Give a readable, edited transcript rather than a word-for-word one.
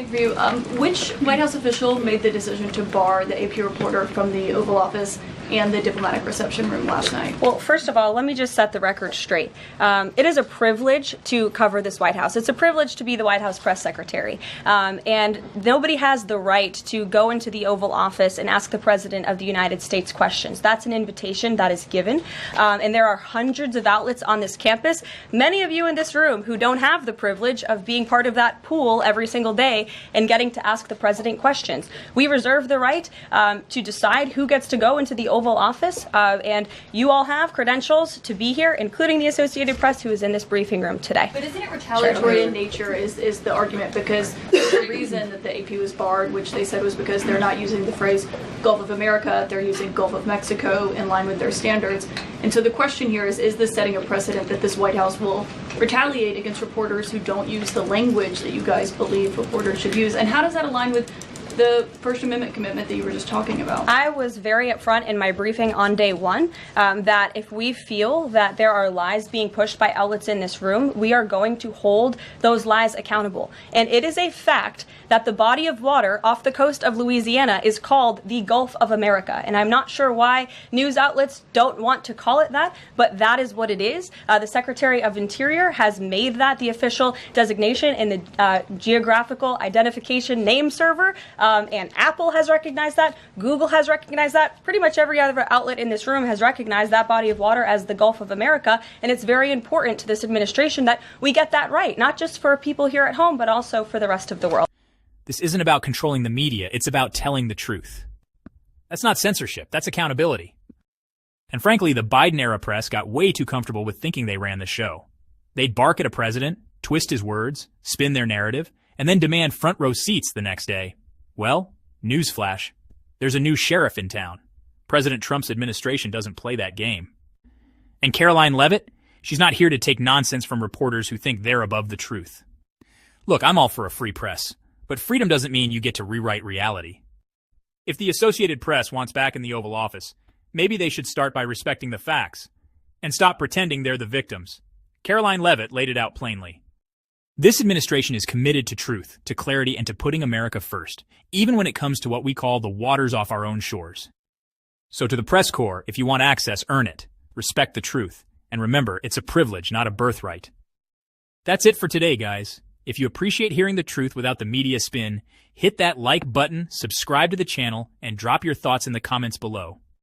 fascinating for you. Which White House official made the decision to bar the AP reporter from the Oval Office and the diplomatic reception room last night? Well, first of all, let me just set the record straight. It is a privilege to cover this White House. It's a privilege to be the White House press secretary. And nobody has the right to go into the Oval Office and ask the President of the United States questions. That's an invitation that is given. And there are hundreds of outlets on this campus, many of you in this room who don't have the privilege of being part of that pool every single day and getting to ask the President questions. We reserve the right to decide who gets to go into the Oval Office, and you all have credentials to be here, including the Associated Press, who is in this briefing room today. But isn't it retaliatory in nature is the argument, because the reason that the AP was barred, which they said was because they're not using the phrase Gulf of America, they're using Gulf of Mexico in line with their standards. And so the question here is this setting a precedent that this White House will retaliate against reporters who don't use the language that you guys believe reporters should use? And how does that align with the First Amendment commitment that you were just talking about? I was very upfront in my briefing on day one that if we feel that there are lies being pushed by outlets in this room, we are going to hold those lies accountable. And it is a fact that the body of water off the coast of Louisiana is called the Gulf of America. And I'm not sure why news outlets don't want to call it that, but that is what it is. The Secretary of Interior has made that the official designation in the Geographical Identification Name Server. And Apple has recognized that. Google has recognized that. Pretty much every other outlet in this room has recognized that body of water as the Gulf of America. And it's very important to this administration that we get that right, not just for people here at home, but also for the rest of the world. This isn't about controlling the media. It's about telling the truth. That's not censorship. That's accountability. And frankly, the Biden-era press got way too comfortable with thinking they ran the show. They'd bark at a president, twist his words, spin their narrative, and then demand front-row seats the next day. Well, newsflash. There's a new sheriff in town. President Trump's administration doesn't play that game. And Karoline Leavitt, she's not here to take nonsense from reporters who think they're above the truth. Look, I'm all for a free press, but freedom doesn't mean you get to rewrite reality. If the Associated Press wants back in the Oval Office, maybe they should start by respecting the facts and stop pretending they're the victims. Karoline Leavitt laid it out plainly. This administration is committed to truth, to clarity, and to putting America first, even when it comes to what we call the waters off our own shores. So to the press corps, if you want access, earn it. Respect the truth. And remember, it's a privilege, not a birthright. That's it for today, guys. If you appreciate hearing the truth without the media spin, hit that like button, subscribe to the channel, and drop your thoughts in the comments below.